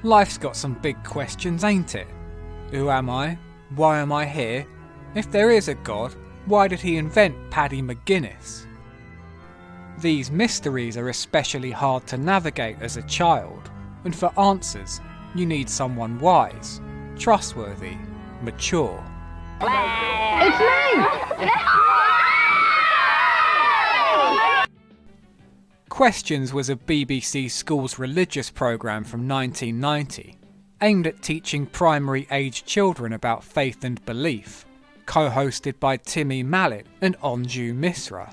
Life's got some big questions, ain't it? Who am I? Why am I here? If there is a God, why did he invent Paddy McGuinness? These mysteries are especially hard to navigate as a child, and for answers, you need someone wise, trustworthy, mature. It's me! Questions was a BBC Schools religious programme from 1990, aimed at teaching primary-aged children about faith and belief, co-hosted by Timmy Mallett and Anju Misra.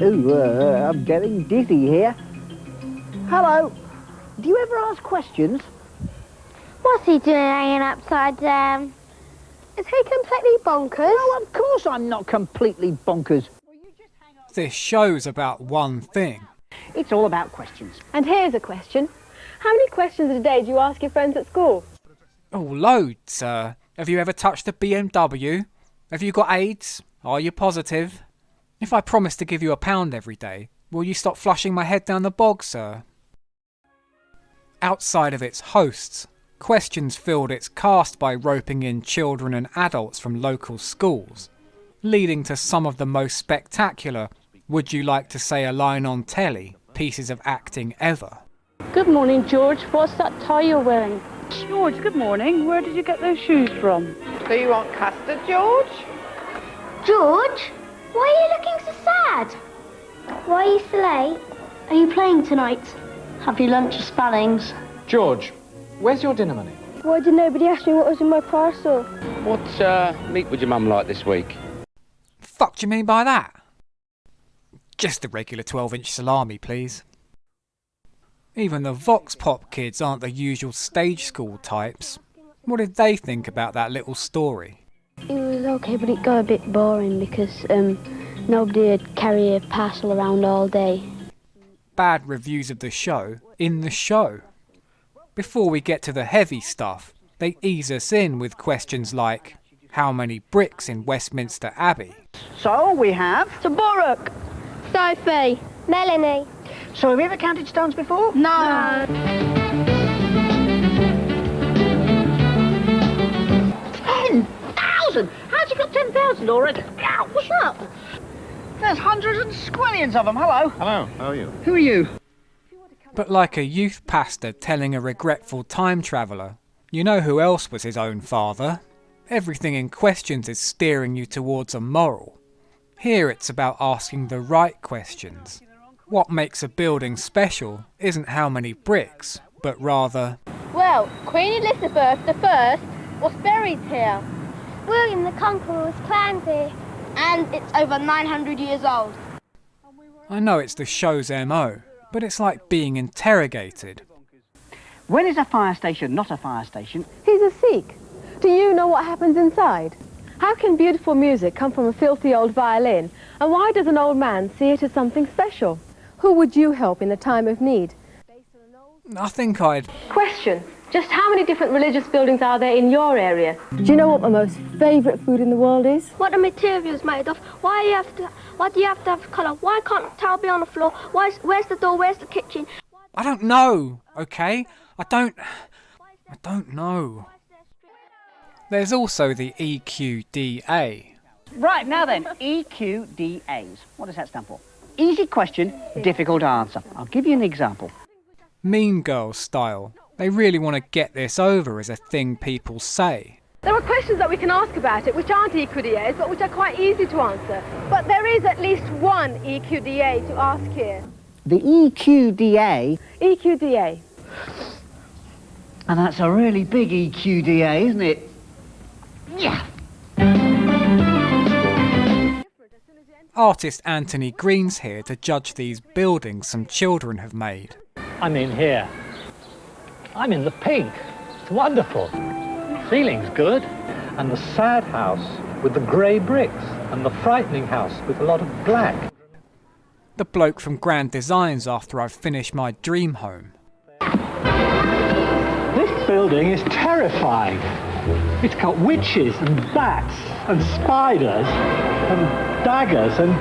Ooh, I'm getting dizzy here. Hello. Do you ever ask questions? What's he doing hanging upside down? Is he completely bonkers? No, of course I'm not completely bonkers. This show's about one thing. It's all about questions. And here's a question. How many questions a day do you ask your friends at school? Oh, loads. Have you ever touched a BMW? Have you got AIDS? Are you positive? If I promise to give you £1 every day, will you stop flushing my head down the bog, sir? Outside of its hosts, Questions filled its cast by roping in children and adults from local schools, leading to some of the most spectacular "would you like to say a line on telly" pieces of acting ever. Good morning, George. What's that tie you're wearing? George, good morning. Where did you get those shoes from? Do you want custard, George? George, why are you looking so sad? Why are you so late? Are you playing tonight? Have you lunch at Spanning's? George, where's your dinner money? Why did nobody ask me what was in my parcel? What meat would your mum like this week? Fuck do you mean by that? Just a regular 12-inch salami, please. Even the Vox Pop kids aren't the usual stage school types. What did they think about that little story? It was okay, but it got a bit boring because nobody would carry a parcel around all day. Bad reviews of the show in the show. Before we get to the heavy stuff, they ease us in with questions like, how many bricks in Westminster Abbey? So we have... Taborak. Sophie. Melanie. So have you ever counted stones before? No. 10,000! How'd you got 10,000 already? Ow, what's up? There's hundreds and squillions of them. Hello. Hello, how are you? Who are you? But like a youth pastor telling a regretful time traveller, you know who else was his own father? Everything in questions is steering you towards a moral. Here it's about asking the right questions. What makes a building special isn't how many bricks, but rather... Well, Queen Elizabeth I was buried here. William the Conqueror was crowned here. And it's over 900 years old. I know it's the show's MO, but it's like being interrogated. When is a fire station not a fire station? He's a Sikh. Do you know what happens inside? How can beautiful music come from a filthy old violin? And why does an old man see it as something special? Who would you help in a time of need? I think I'd... Question. Just how many different religious buildings are there in your area? Do you know what my most favourite food in the world is? What are materials made of? Why do you have to have colour? Why can't the towel be on the floor? Where's the door? Where's the kitchen? I don't know, okay? I don't know. There's also the EQDA. Right, now then, EQDAs. What does that stand for? Easy question, difficult answer. I'll give you an example. Mean Girls style. They really want to get this over as a thing people say. There are questions that we can ask about it which aren't EQDAs but which are quite easy to answer. But there is at least one EQDA to ask here. The EQDA... EQDA. And that's a really big EQDA, isn't it? Yeah! Artist Anthony Green's here to judge these buildings some children have made. I'm in here. I'm in the pink. It's wonderful. Ceiling's good. And the sad house with the grey bricks and the frightening house with a lot of black. The bloke from Grand Designs after I've finished my dream home. This building is terrifying. It's got witches and bats and spiders and daggers and...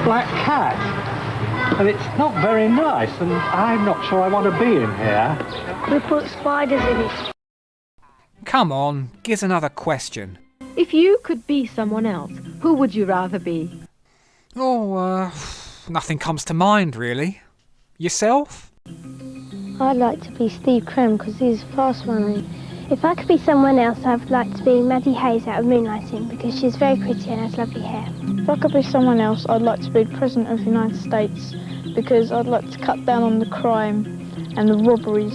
black cat. And it's not very nice, and I'm not sure I want to be in here. We put spiders in it. Come on, give us another question. If you could be someone else, who would you rather be? Oh, nothing comes to mind really. Yourself? I'd like to be Steve Creme because he's fast running. If I could be someone else, I'd like to be Maddie Hayes out of Moonlighting because she's very pretty and has lovely hair. If I could be someone else, I'd like to be President of the United States because I'd like to cut down on the crime and the robberies.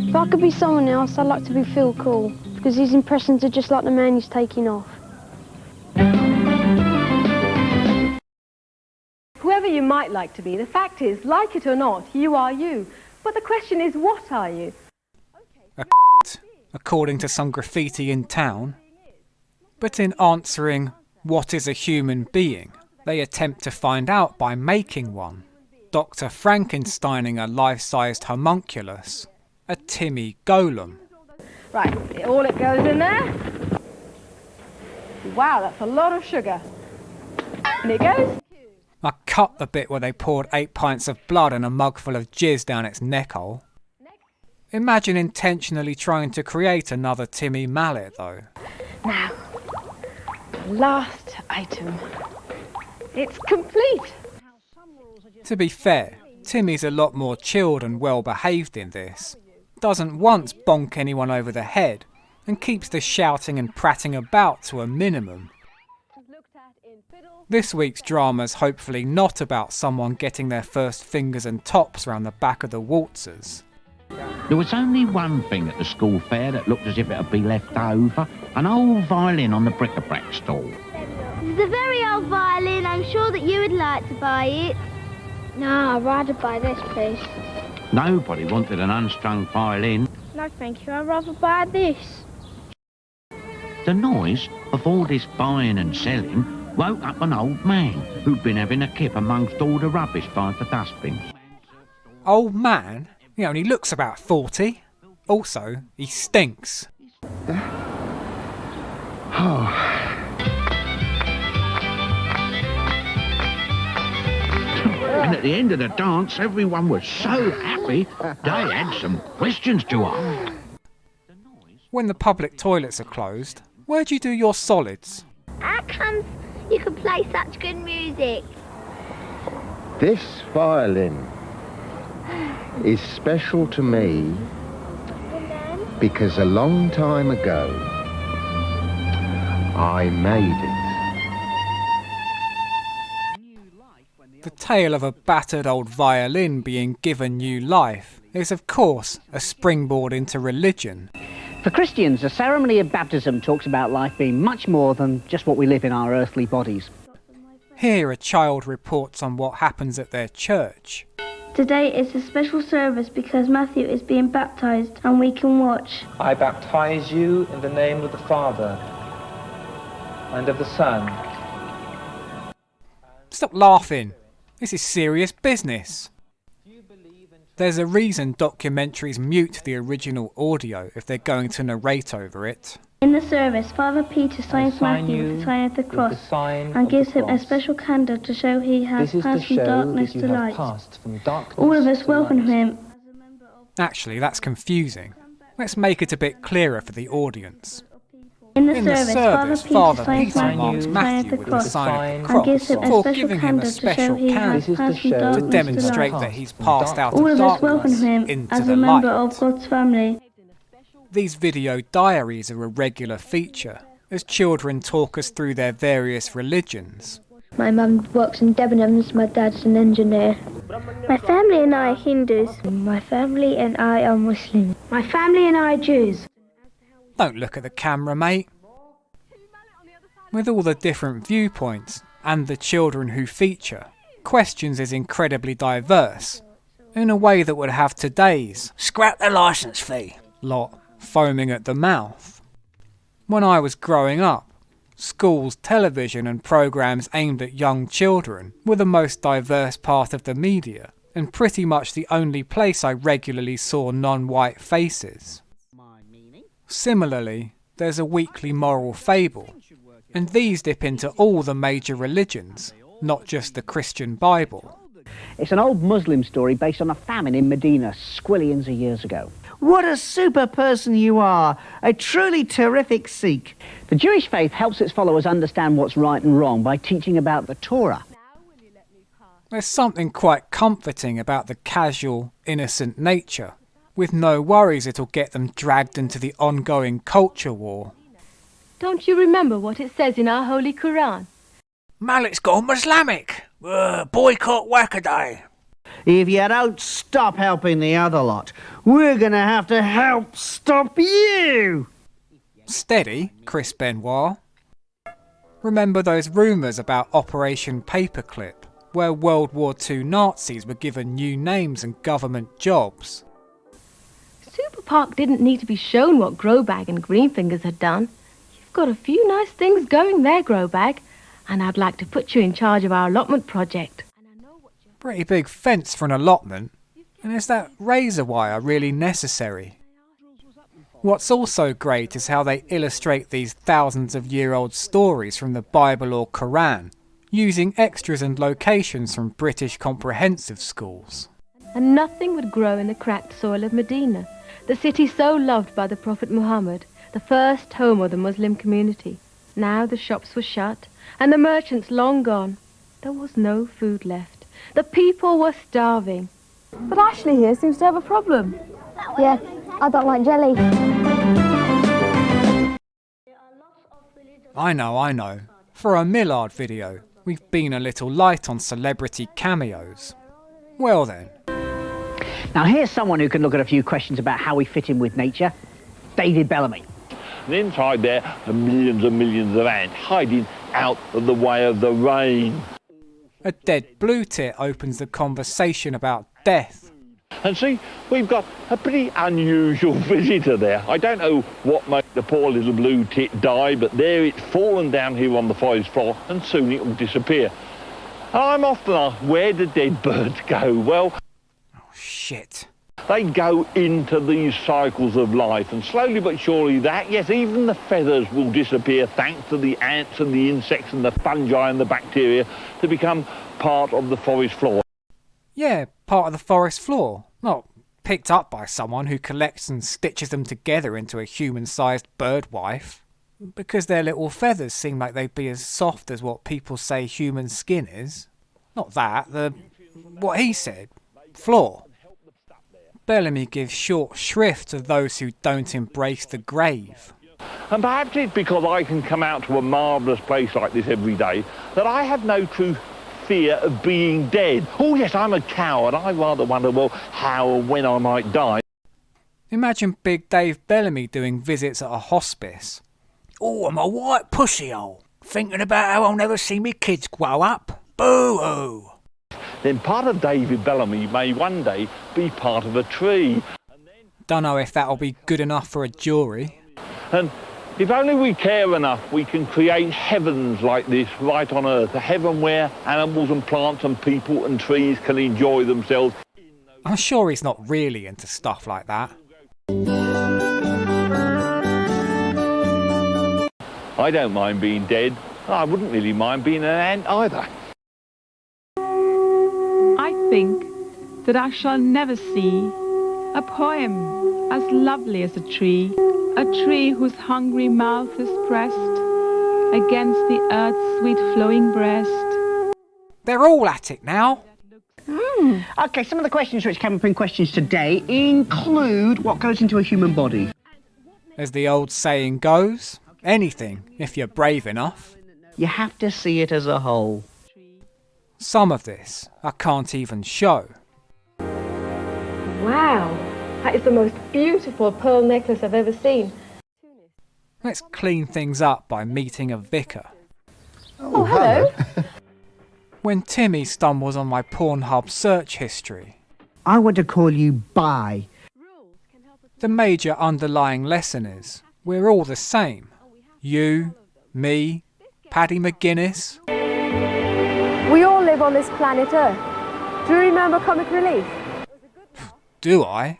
If I could be someone else, I'd like to be Phil Cool because his impressions are just like the man he's taking off. Whoever you might like to be, the fact is, like it or not, you are you. But the question is, what are you? According to some graffiti in town. But in answering, what is a human being, they attempt to find out by making one. Dr. Frankensteining a life-sized homunculus, a Timmy golem. Right, all it goes in there. Wow, that's a lot of sugar. And it goes. I cut the bit where they poured 8 pints of blood and a mug full of jizz down its neck hole. Imagine intentionally trying to create another Timmy Mallett, though. Now, last item. It's complete. To be fair, Timmy's a lot more chilled and well-behaved in this. Doesn't once bonk anyone over the head, and keeps the shouting and prattling about to a minimum. This week's drama's hopefully not about someone getting their first fingers and tops round the back of the waltzers. There was only one thing at the school fair that looked as if it had been left over. An old violin on the bric-a-brac stall. It's a very old violin. I'm sure that you would like to buy it. No, I'd rather buy this, please. Nobody wanted an unstrung violin. No, thank you. I'd rather buy this. The noise of all this buying and selling woke up an old man who'd been having a kip amongst all the rubbish by the dustbins. Old man? He only looks about 40. Also, he stinks. And at the end of the dance, everyone was so happy, they had some questions to ask. When the public toilets are closed, where do you do your solids? How comes you can play such good music? This violin is special to me because a long time ago I made it. The tale of a battered old violin being given new life is of course a springboard into religion. For Christians, the ceremony of baptism talks about life being much more than just what we live in our earthly bodies. Here a child reports on what happens at their church. Today is a special service because Matthew is being baptised and we can watch. I baptise you in the name of the Father and of the Son. Stop laughing. This is serious business. There's a reason documentaries mute the original audio if they're going to narrate over it. In the service, Father Peter signs Matthew with the sign of the cross and gives him a special candle to show he has passed from darkness to light. All of us welcome him. Actually, that's confusing. Let's make it a bit clearer for the audience. In the service, Father Peter marks Matthew with the sign of the cross and gives him a special candle to show he has passed from darkness to demonstrate that he's passed out All of of us welcome darkness him into as the a member light. of God's family. These video diaries are a regular feature, as children talk us through their various religions. My mum works in Debenhams, my dad's an engineer. My family and I are Hindus. My family and I are Muslims. My family and I are Jews. Don't look at the camera, mate. With all the different viewpoints, and the children who feature, Questions is incredibly diverse, in a way that would have today's "scrap the licence fee" lot foaming at the mouth. When I was growing up, schools, television and programmes aimed at young children were the most diverse part of the media, and pretty much the only place I regularly saw non-white faces. Similarly, there's a weekly moral fable, and these dip into all the major religions, not just the Christian Bible. It's an old Muslim story based on a famine in Medina, squillions of years ago. What a super person you are! A truly terrific Sikh. The Jewish faith helps its followers understand what's right and wrong by teaching about the Torah. There's something quite comforting about the casual, innocent nature, with no worries it'll get them dragged into the ongoing culture war. Don't you remember what it says in our Holy Quran? Mallett's gone Islamic. Boycott Wackaday. If you don't stop helping the other lot, we're going to have to help stop you! Steady, Chris Benoit. Remember those rumours about Operation Paperclip, where World War II Nazis were given new names and government jobs? Super Park didn't need to be shown what Growbag and Greenfingers had done. You've got a few nice things going there, Growbag, and I'd like to put you in charge of our allotment project. Pretty big fence for an allotment, and is that razor wire really necessary? What's also great is how they illustrate these thousands of year old stories from the Bible or Quran, using extras and locations from British comprehensive schools. And nothing would grow in the cracked soil of Medina, the city so loved by the Prophet Muhammad, the first home of the Muslim community. Now the shops were shut, and the merchants long gone. There was no food left. The people were starving. But Ashley here seems to have a problem. Yeah, I don't like jelly. I know. For a Millard video, we've been a little light on celebrity cameos. Well then. Now here's someone who can look at a few questions about how we fit in with nature. David Bellamy. And inside there are millions and millions of ants hiding out of the way of the rain. A dead blue tit opens the conversation about death. And see, we've got a pretty unusual visitor there. I don't know what made the poor little blue tit die, but there it's fallen down here on the forest floor, and soon it will disappear. And I'm often asked, where do dead birds go? Well, oh shit. They go into these cycles of life, and slowly but surely that, yes, even the feathers will disappear thanks to the ants and the insects and the fungi and the bacteria to become part of the forest floor. Yeah, part of the forest floor. Not picked up by someone who collects and stitches them together into a human-sized bird wife. Because their little feathers seem like they'd be as soft as what people say human skin is. Not that, what he said. Floor. Bellamy gives short shrift to those who don't embrace the grave. And perhaps it's because I can come out to a marvellous place like this every day that I have no true fear of being dead. Oh yes, I'm a coward. I rather wonder, well, how and when I might die. Imagine Big Dave Bellamy doing visits at a hospice. Oh, I'm a white pussy hole, thinking about how I'll never see me kids grow up. Boo-hoo! Then part of David Bellamy may one day be part of a tree. Don't know if that'll be good enough for a jury. And if only we care enough, we can create heavens like this right on Earth. A heaven where animals and plants and people and trees can enjoy themselves. I'm sure he's not really into stuff like that. I don't mind being dead. I wouldn't really mind being an ant either. I think that I shall never see a poem as lovely as a tree whose hungry mouth is pressed against the earth's sweet flowing breast. They're all at it now. OK, some of the questions which came up in questions today include what goes into a human body. As the old saying goes, anything, if you're brave enough. You have to see it as a whole. Some of this I can't even show. Wow, that is the most beautiful pearl necklace I've ever seen. Let's clean things up by meeting a vicar. Oh, hello. When Timmy stumbles on my Pornhub search history, I want to call you Bi. the major underlying lesson is we're all the same. You, me, Paddy McGuinness. We all live on this planet Earth. Do you remember Comic Relief? Do I?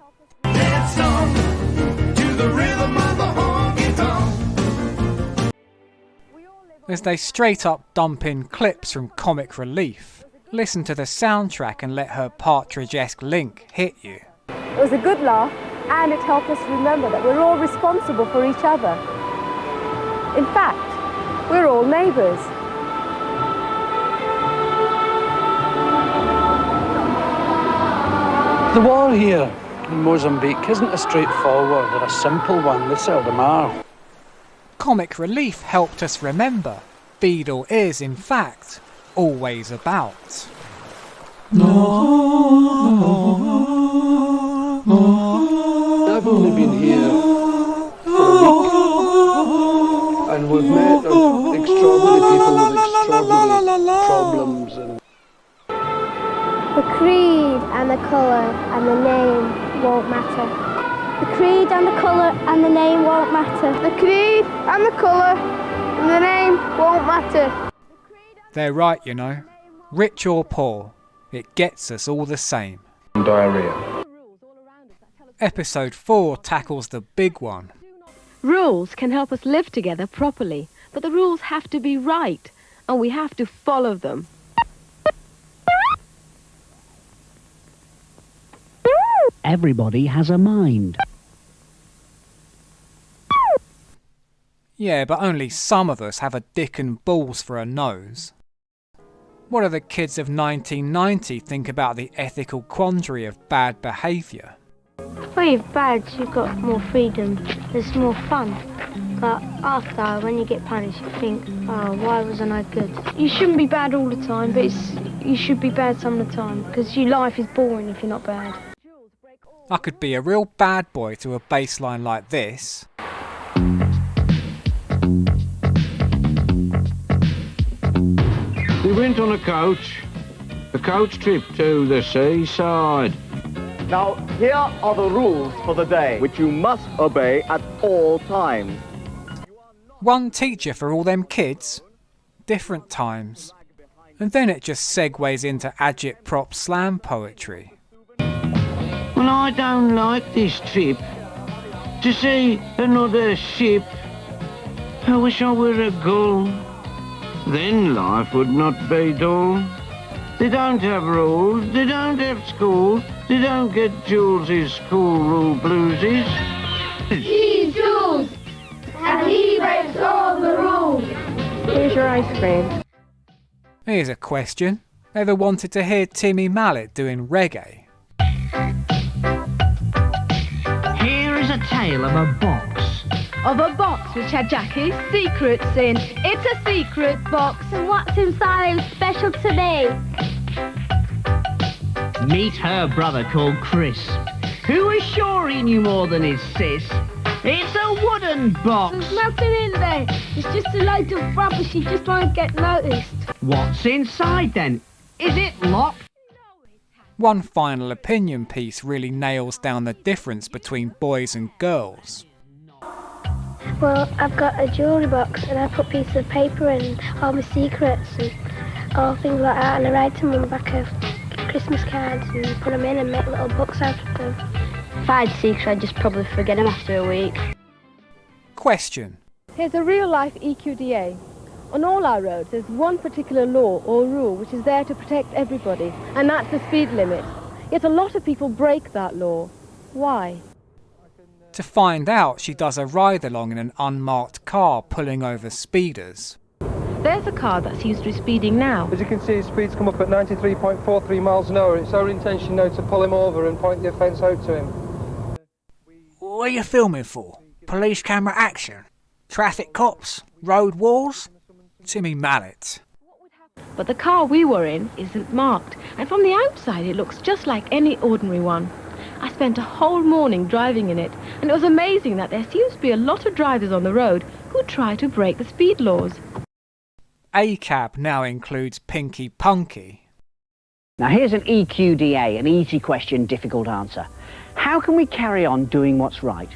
as they straight up dump in clips from Comic Relief. Listen to the soundtrack and let her Partridge-esque link hit you. It was a good laugh, and it helped us remember that we're all responsible for each other. In fact, we're all neighbours. The war here in Mozambique isn't a straightforward or a simple one. They seldom are. Comic Relief helped us remember Beadle is, in fact, always about. I've only been here for a week, and we've met extraordinary people with extraordinary problems. And the creed and the colour and the name won't matter. The creed and the colour and the name won't matter. The creed and the colour and the name won't matter. They're right, you know. Rich or poor, it gets us all the same. Diarrhea. Episode 4 tackles the big one. Rules can help us live together properly, but the rules have to be right, and we have to follow them. Everybody has a mind. Yeah, but only some of us have a dick and balls for a nose. What do the kids of 1990 think about the ethical quandary of bad behaviour? When you're bad, you've got more freedom. There's more fun. But after, when you get punished, you think, oh, why wasn't I good? You shouldn't be bad all the time, but you should be bad some of the time, because your life is boring if you're not bad. I could be a real bad boy to a bass line like this. We went on a coach trip to the seaside. Now, here are the rules for the day, which you must obey at all times. One teacher for all them kids, different times. And then it just segues into agitprop slam poetry. Well, I don't like this trip. To see another ship. I wish I were a gull. Then life would not be dull. They don't have rules, they don't have schools, they don't get Jules's school rule bluesies. He's Jules, and he breaks all the rules. Here's your ice cream. Here's a question. Ever wanted to hear Timmy Mallett doing reggae? Here is a tale of a box. Of a box which had Jackie's secrets in. It's a secret box. And what's inside is special to me? Meet her brother called Chris, who is sure he knew more than his sis. It's a wooden box. There's nothing in there. It's just a load of rubbish. You just won't get noticed. What's inside then? Is it locked? One final opinion piece really nails down the difference between boys and girls. Well, I've got a jewellery box and I put pieces of paper and all my secrets and all things like that, and I write them on the back of Christmas cards and put them in and make little books out of them. If I had secrets, I'd just probably forget them after a week. Question. Here's a real-life EQDA. On all our roads, there's one particular law or rule which is there to protect everybody, and that's the speed limit. Yet a lot of people break that law. Why? To find out, she does a ride-along in an unmarked car pulling over speeders. There's a car that seems to be speeding now. As you can see, his speeds come up at 93.43 miles an hour. It's our intention now to pull him over and point the offence out to him. What are you filming for? Police camera action? Traffic cops? Road wars? Timmy Mallett. But the car we were in isn't marked, and from the outside it looks just like any ordinary one. I spent a whole morning driving in it, and it was amazing that there seems to be a lot of drivers on the road who try to break the speed laws. A-cab now includes Pinky Punky. Now here's an EQDA, an easy question, difficult answer. How can we carry on doing what's right?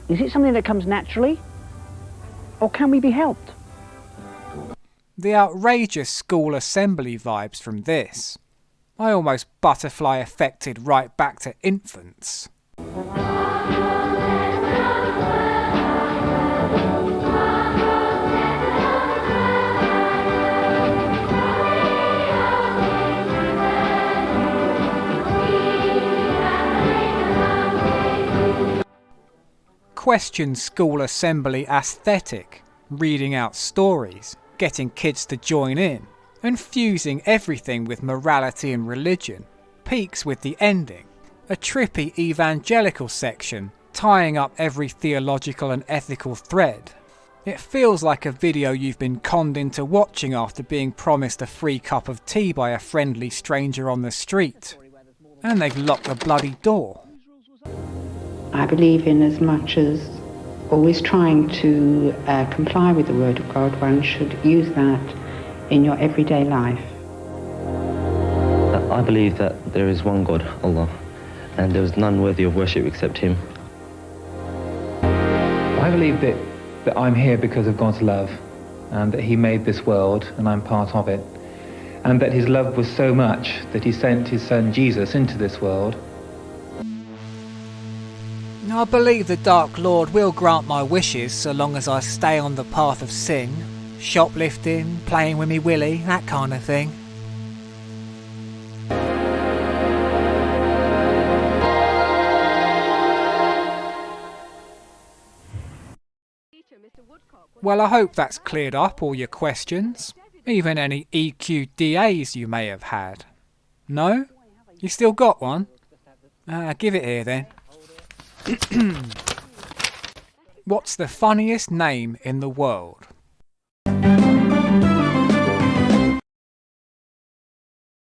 Is it something that comes naturally? Or can we be helped? The outrageous school assembly vibes from this. I almost butterfly affected right back to infants. question school assembly aesthetic, reading out stories, getting kids to join in, and fusing everything with morality and religion, peaks with the ending, a trippy evangelical section tying up every theological and ethical thread. It feels like a video you've been conned into watching after being promised a free cup of tea by a friendly stranger on the street. And they've locked the bloody door. I believe in as much as always trying to comply with the Word of God, one should use that in your everyday life. I believe that there is one God, Allah, and there is none worthy of worship except Him. I believe that I'm here because of God's love, and that He made this world and I'm part of it, and that His love was so much that He sent His Son Jesus into this world. I believe the Dark Lord will grant my wishes so long as I stay on the path of sin, shoplifting, playing with me willy, that kind of thing. Well, I hope that's cleared up all your questions, even any EQDAs you may have had. No? You still got one? Give it here then. What's the funniest name in the world?